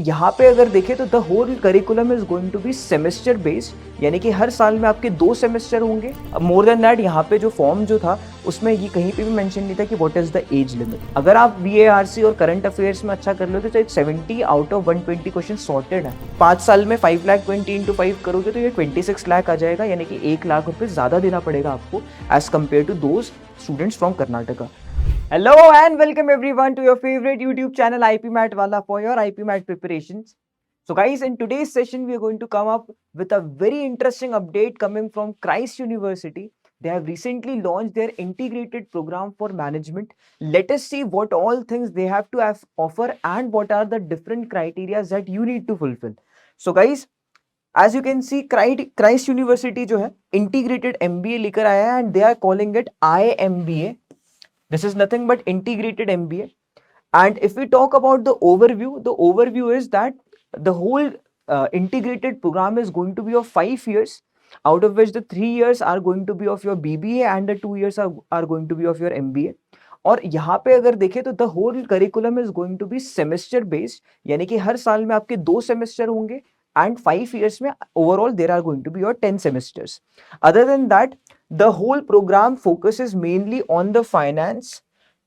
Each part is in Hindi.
यहाँ पे अगर देखें तो the whole curriculum is going to be semester based, यानी कि हर साल में आपके 2 सेमेस्टर होंगे। मोर देन दैट, यहाँ पे जो फॉर्म जो था उसमें ये कहीं पे भी मेंशन नहीं था कि what is the age limit. अगर आप VARC और करंट अफेयर्स में अच्छा कर लोगे तो 70 आउट ऑफ 120 क्वेश्चन सॉर्टेड है। 5 साल में 5 लाख 20 इंटू 5 करोगे तो ये 26 लाख आ जाएगा, यानी कि 1 लाख रुपए ज़्यादा देना पड़ेगा आपको as compare to those students from Karnataka. Hello and welcome everyone to your favorite YouTube channel IP Mat Wala for your IP Mat preparations. So guys, in today's session we are going to come up with a very interesting update coming from Christ University. They have recently launched their integrated program for management. Let us see what all things they have to offer and what are the different criteria that you need to fulfill. So guys, as you can see, Christ University जो है integrated MBA लेकर आया है and they are calling it IMBA. This is nothing but integrated MBA. And if we talk about the overview is that the whole integrated program is going to be of 5 years, out of which the 3 years are going to be of your BBA and the 2 years are going to be of your MBA. और यहाँ पे अगर देखें तो the whole curriculum is going to be semester based, यानी कि हर साल में आपके 2 सेमेस्टर होंगे and 5 years में overall there are going to be your 10 semesters. Other than that, the whole program focuses mainly on the finance,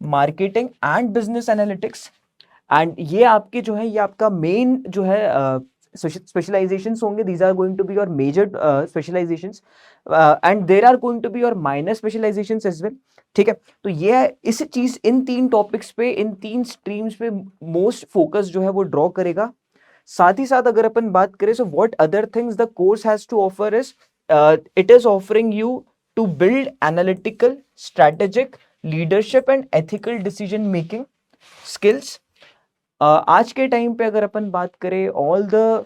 marketing and business analytics. And ये आपके जो है ये आपका main जो है specializations होंगे. These are going to be your major specializations and there are going to be your minor specializations as well. ठीक है, तो ये इस चीज इन 3 टॉपिक्स पे, इन 3 स्ट्रीम्स पे मोस्ट फोकस जो है वो ड्रॉ करेगा. साथ ही साथ अगर अपन बात करें so what other things the course has to offer is it is offering you to build analytical, strategic, leadership and ethical decision making skills. आज के टाइम पे अगर अपन बात करें, all the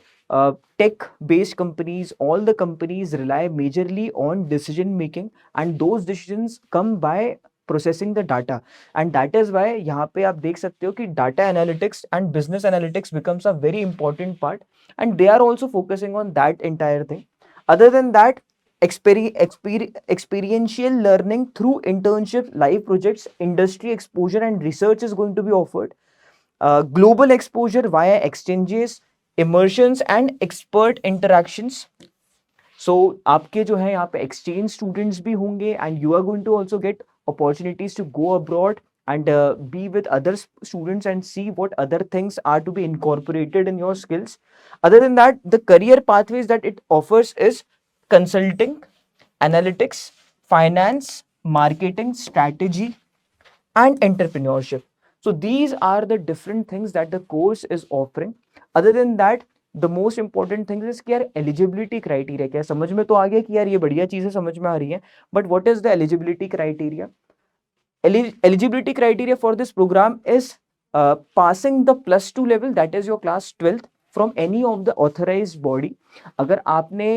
tech based companies, all the companies rely majorly on decision making and those decisions come by processing the data and that is why यहाँ पे आप देख सकते हो कि data analytics and business analytics becomes a very important part and they are also focusing on that entire thing. Other than that, experiential learning through internship, live projects, industry exposure and research is going to be offered. Global exposure via exchanges, immersions and expert interactions. So आपके जो है यहाँ पे एक्सचेंज स्टूडेंट्स भी होंगे and you are going to also get opportunities to go abroad and be with other students and see what other things are to be incorporated in your skills. Other than that, the career pathways that it offers is consulting, analytics, finance, marketing, strategy and entrepreneurship. So these are the different things that the course is offering. Other than that, the most important thing is कि यार एलिजिबिलिटी क्राइटेरिया क्या है. समझ में तो आ गया कि यार ये बढ़िया चीजें समझ में आ रही है, but what is the eligibility criteria? Eligibility criteria for this programme is passing the +2 level, that is your class 12th from any of the authorised body. अगर आपने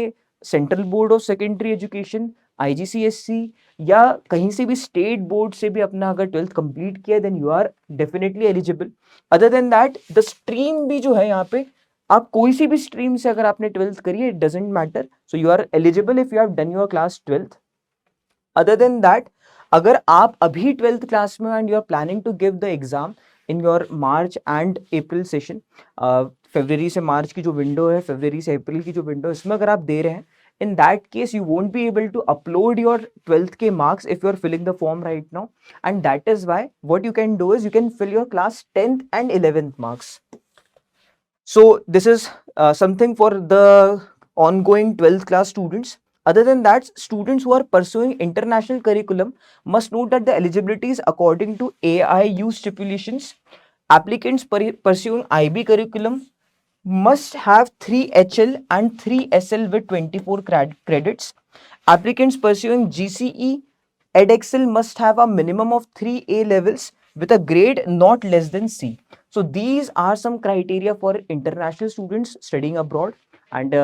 central board of secondary education, IGCSE या कहीं से भी स्टेट बोर्ड से भी अपना अगर 12th कंप्लीट किया then you are definitely eligible. Other than that, the stream भी जो है यहाँ पे, आप कोई सी भी स्ट्रीम से अगर आपने 12th करी है, it doesn't matter, so you are eligible if you have done your class 12th. Other than that, अगर आप अभी 12th क्लास में and you are planning to give the exam in your March and April session, फरवरी से मार्च की जो विंडो है, फरवरी से अप्रैल की जो विंडो, इसमें अगर आप दे रहे हैं, in that case you won't be able to upload your 12th K marks if you are filling the form right now, and that is why what you can do is you can fill your class 10th and 11th marks. So this is something for the ongoing 12th class students. Other than that, students who are pursuing international curriculum must note that the eligibility is according to AIU stipulations. Applicants pursuing IB curriculum must have 3 HL and 3 SL with 24 credits. Applicants pursuing GCE EdExcel must have a minimum of 3 A levels with a grade not less than C. So these are some criteria for international students studying abroad. And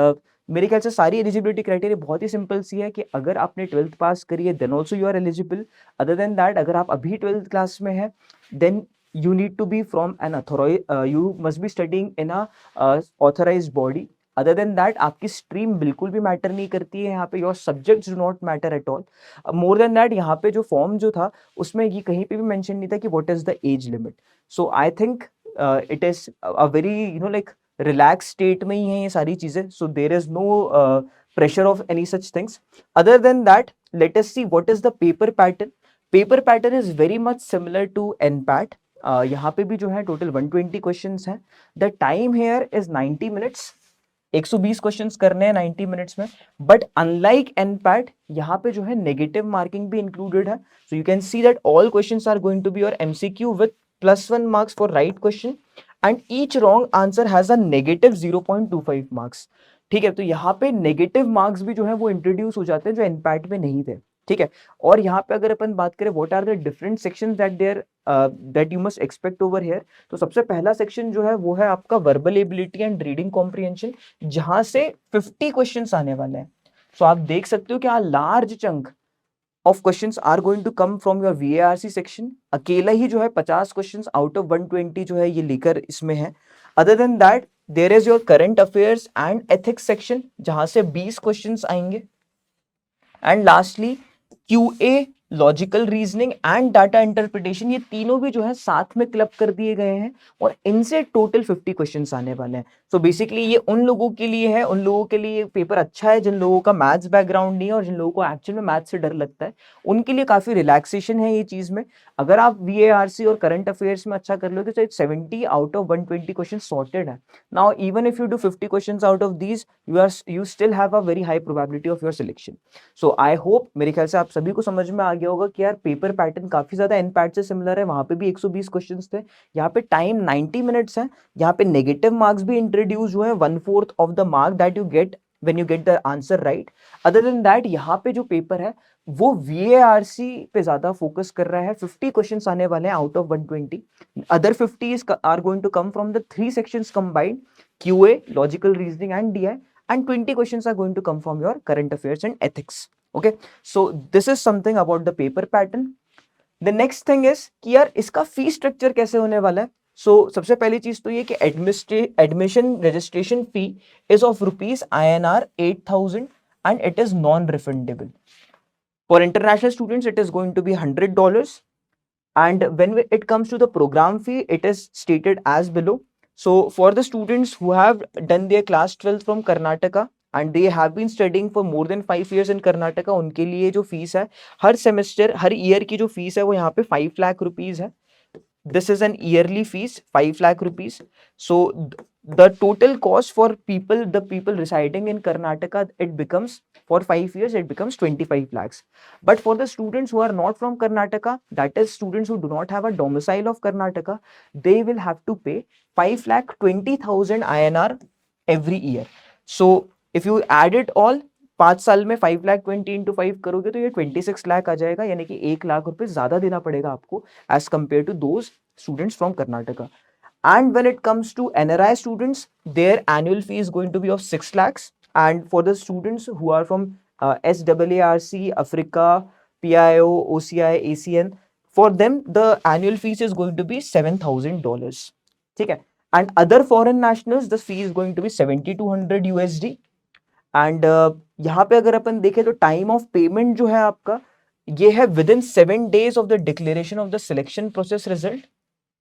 मेरे ख्याल से सारी एलिजिबिलिटी क्राइटेरिया बहुत ही सिंपल सी है कि अगर आपने 12th पास करी है then also you are eligible. Other than that, अगर आप अभी 12th क्लास में है then you need to be from an you must be studying in a authorized body. Other than that, आपकी स्ट्रीम बिल्कुल भी मैटर नहीं करती है यहाँ पे. Your subjects do not matter at all. More than that, यहाँ पे जो फॉर्म जो था उसमें ये कहीं पे भी मेंशन नहीं था कि what is the age limit. So I think it is a very like relax state में ही है ये सारी चीजें, so there is no pressure of any such things. Other than that, let us see what is the paper pattern. Paper pattern is very much similar to NPAT. यहाँ पे भी जो है टोटल 120 क्वेश्चंस हैं. The time here is 90 minutes. 120 questions करने हैं 90 मिनट्स में. बट अनलाइक एनपैट, यहाँ पे जो है नेगेटिव मार्किंग भी इंक्लूडेड है. So you can see that all questions are going to be your MCQ with +1 marks for right question and each wrong answer has a negative 0.25 marks. ठीक है, तो यहाँ पे नेगेटिव मार्क्स भी जो है वो इंट्रोड्यूस हो जाते हैं जो एनपैट में नहीं थे. ठीक है, और यहाँ पे अगर अपन बात करें what are the different sections that you must expect over here, तो सबसे पहला सेक्शन जो है वो है आपका verbal ability and reading comprehension, जहां से 50 क्वेश्चंस आने वाले हैं. सो आप देख सकते हो कि large chunk of questions are going to come from your VARC section. अकेला ही जो है 50 क्वेश्चंस आउट ऑफ 120 जो है ये लेकर इसमें है. Other than that there is your current affairs and ethics section, जहां से 20 क्वेश्चंस आएंगे. And lastly QA, logical reasoning and data interpretation, ये तीनों भी जो है साथ में क्लब कर दिए गए हैं और इनसे टोटल 50 क्वेश्चंस आने वाले हैं. सो बेसिकली ये उन लोगों के लिए है, उन लोगों के लिए पेपर अच्छा है जिन लोगों का मैथ्स बैकग्राउंड नहीं है और जिन लोगों को एक्चुअल में मैथ्स से डर लगता है, उनके लिए काफी रिलैक्सेशन है ये चीज में. अगर आप VARC और करंट अफेयर्स में अच्छा कर लोगे तो 70 आउट ऑफ 120 क्वेश्चन सॉर्टेड है. Now even if you do 50 questions out of these, you still have a very high probability of your selection. So I hope, मेरे ख्याल से आप सभी को समझ में आ गया होगा कि यार पेपर पैटर्न काफी ज्यादा एनपैट से सिमिलर है. वहां पे भी 120 क्वेश्चंस थे, यहाँ पे टाइम 90 मिनट्स है. यहाँ पे नेगेटिव मार्क्स भी इंट्रोड्यूस हुए हैं, 1/4 of the mark that you get when you get the answer right. Other than that, यहाँ पे जो पेपर है वो VARC पे ज्यादा फोकस कर रहा है. 50 क्वेश्चंस आने वाले हैं out of 120. Other 50 are going to come from the 3 sections combined, QA, logical reasoning and DI, and 20 questions are going to come from your current affairs and ethics. Okay, so this is something about the paper pattern. The next thing is कि यार इसका फी स्ट्रक्चर कैसे होने वाला है. सो सबसे पहली चीज तो ये कि admission registration fee is of ₹INR 8,000 and it is non-refundable. For international students it is going to be $100, and when it comes to the program fee, it is stated as below. So for the students who have done their class 12th from Karnataka and they have been studying for more than 5 years in Karnataka, उनके लिए जो फीस है हर सेमेस्टर हर ईयर की जो फीस है वो यहाँ पे 5 लाख रुपीज है. This is an yearly fees, 5 lakh rupees. So the total cost for the people residing in Karnataka, it becomes, for 5 years it becomes 25 lakhs. But for the students who are not from Karnataka, that is students who do not have a domicile of Karnataka, they will have to pay 5,20,000 INR every year. So if you add it all, 5 साल में 5,20,000 into 5 करोगे तो ये 26 लाख आ जाएगा, यानी कि 1 लाख रुपए ज्यादा देना पड़ेगा आपको as compared to those students from Karnataka. And when it comes to NRI students, their annual fee is going to be of 6 lakhs. And for the students who are from SAARC, Africa, PIO, OCI, ACN, for them the annual fees is going to be $7,000. ठीक है. And other foreign nationals, the fee is going to be 7,200 USD. And यहाँ पे अगर अपन देखें तो टाइम ऑफ पेमेंट जो है आपका ये है विद इन 7 days of the declaration of the selection process result.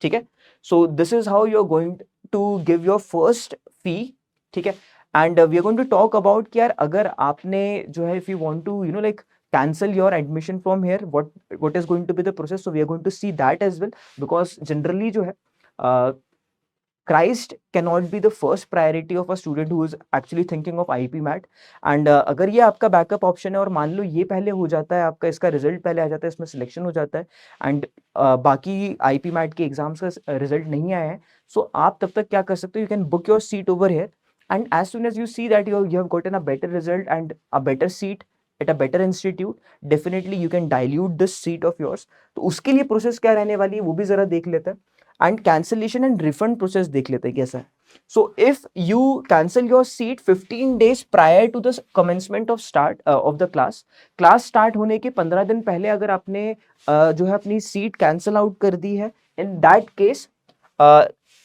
ठीक है, so this is how you are going to give your first fee. ठीक है, and we are going to talk about कि यार अगर आपने जो है if you want to like cancel your admission from here, what is going to be the process. So we are going to see that as well, because generally जो है Christ cannot be the first priority of a student who is actually thinking of IP MAT. And अगर ये आपका बैकअप ऑप्शन है और मान लो ये पहले हो जाता है, आपका इसका रिजल्ट पहले आ जाता है, इसमें सिलेक्शन हो जाता है एंड बाकी IP MAT के एग्जाम्स का रिजल्ट नहीं आया है, सो आप तब तक क्या कर सकते हो, you can book your seat over here and as soon as you see that you have gotten a better result and a better seat at a better institute, definitely you can dilute this seat of yours. तो उसके लिए प्रोसेस क्या रहने वाली है वो भी जरा देख लेते हैं. And cancellation and refund process देख लेते हैं कैसा है. So if you cancel your seat 15 days prior to the commencement of the class start होने के 15 दिन पहले अगर आपने जो है अपनी सीट कैंसिल आउट कर दी है, in that case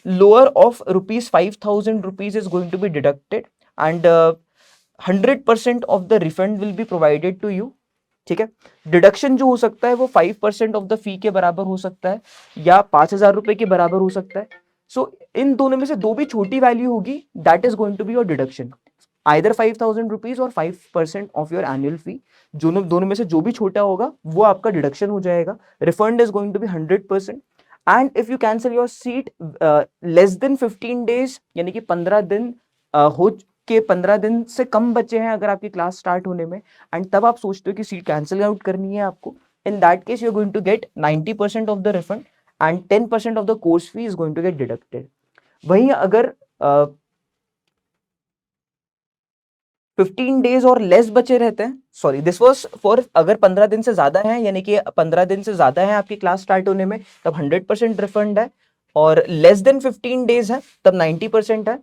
lower of ₹5,000 is going to be deducted and 100% of the refund will be provided to you. ठीक है, डिडक्शन जो हो सकता है वो 5% ऑफ द फी के बराबर हो सकता है या 5,000 रुपए के बराबर हो सकता है. सो इन दोनों में से दो भी छोटी वैल्यू होगी, that is going to be your deduction, either 5,000 rupees और 5% ऑफ योर एनुअल फी। दोनों में से जो भी छोटा होगा वो आपका डिडक्शन हो जाएगा। Refund is going to be 100%। And if you cancel your seat less than 15 days, यानी कि 15 दिन हो के 15 दिन से कम बचे हैं अगर आपकी क्लास स्टार्ट होने में, एंड तब आप सोचते हो कि सीट कैंसिल आउट करनी है आपको, in that case you're going to get 90% of the refund and 10% of the course fee is going to get deducted। वहीं अगर 15 डेज और लेस बचे रहते हैं, सॉरी दिस वाज फॉर अगर 15 दिन से ज्यादा है, यानी कि 15 दिन से ज्यादा है आपकी क्लास स्टार्ट होने में, तब 100% रिफंड है, और लेस देन 15 डेज है तब 90% है।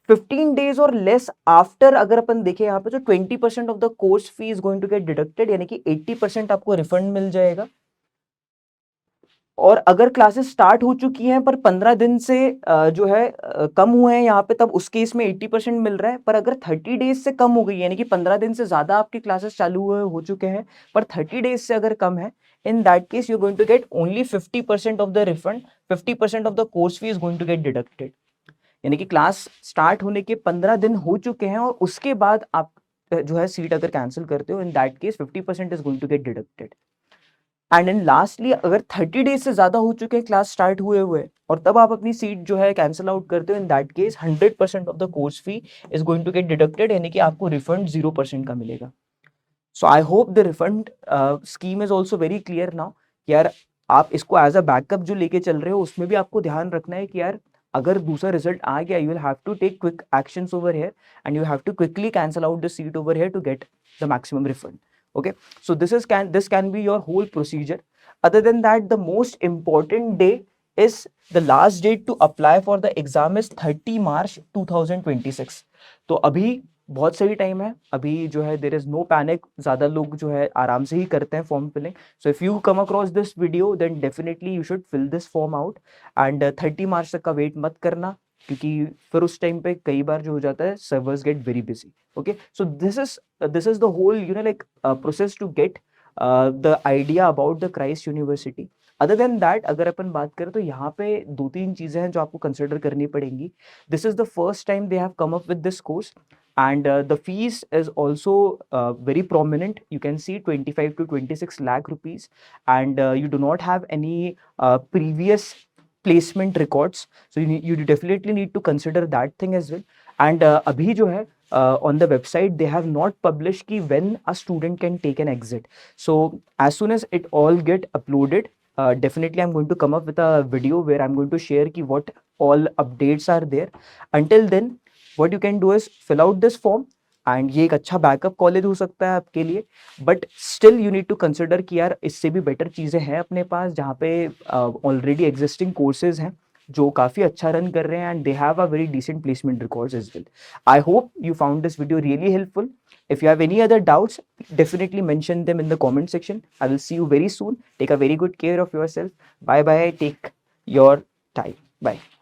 15 डेज और लेस आफ्टर अगर अपन देखें यहाँ पे, तो 20% of the course fee is going to get deducted, यानी कि 80% आपको रिफंड मिल जाएगा। और अगर क्लासेस स्टार्ट हो चुकी हैं पर 15 दिन से जो है कम हुए हैं यहाँ पे, तब उस केस में 80% मिल रहा है। पर अगर 30 डेज से कम हो गई, यानी कि 15 दिन से ज्यादा आपकी क्लासेस चालू हुए हो चुके हैं पर 30 डेज से अगर कम है, in that case you going to get only 50% of the refund, 50% of the course fee is going to get deducted. यानी कि क्लास स्टार्ट होने के 15 दिन हो चुके हैं और उसके बाद आप जो है सीट अगर कैंसिल करते हो, in that case 50% is going to get deducted. And then lastly अगर 30 डेज से ज्यादा हो चुके हैं क्लास स्टार्ट हुए हुए और तब आप अपनी सीट जो है कैंसिल आउट करते हो, in that case 100% of the course fee is going to get deducted, यानी कि आपको रिफंड 0% का मिलेगा। So I hope the refund scheme is also very clear now. यार आप इसको एज अ बैकअप जो लेके चल रहे हो उसमें भी आपको ध्यान रखना है कि यार अगर दूसरा रिजल्ट आ गया, you will have to take quick actions over here and you have to quickly cancel out the seat over here to get the maximum refund. Okay, so this can be your whole procedure. Other than that, the most important day is the last date to apply for the exam is 30 March 2026। तो अभी बहुत सही टाइम है, अभी जो है देयर इज नो पैनिक, ज्यादा लोग जो है आराम से ही करते हैं form filling. So if you come across this video then definitely you should fill this form out and 30 March तक का वेट मत करना, क्योंकि फिर उस टाइम पे कई बार जो हो जाता है servers get very busy. Okay, so this is the whole like process to get the idea about the Christ university. Other than that अगर अपन बात करें तो यहाँ पे 2-3 चीजें हैं जो आपको कंसिडर करनी पड़ेंगी। This is the first time they have come up with this course and the fees is also very prominent. You can see 25 to 26 lakh rupees and you do not have any previous placement records, so you definitely need to consider that thing as well। and abhi jo hai on the website they have not published ki when a student can take an exit, so as soon as it all get uploaded, definitely I'm going to come up with a video where I'm going to share ki what all updates are there। until then what you can do is fill out this form and ये एक अच्छा बैकअप कॉलेज हो सकता है आपके लिए, but still you need to consider कि यार इससे भी बेटर चीज़ें हैं अपने पास जहाँ पे ऑलरेडी एग्जिस्टिंग कोर्सेज हैं जो काफ़ी अच्छा रन कर रहे हैं and they have a very decent placement records as well. I hope you found this video really helpful. If you have any other doubts definitely mention them in the comment section। I will see you very soon। Take a very good care of yourself। Bye bye, take your time। Bye।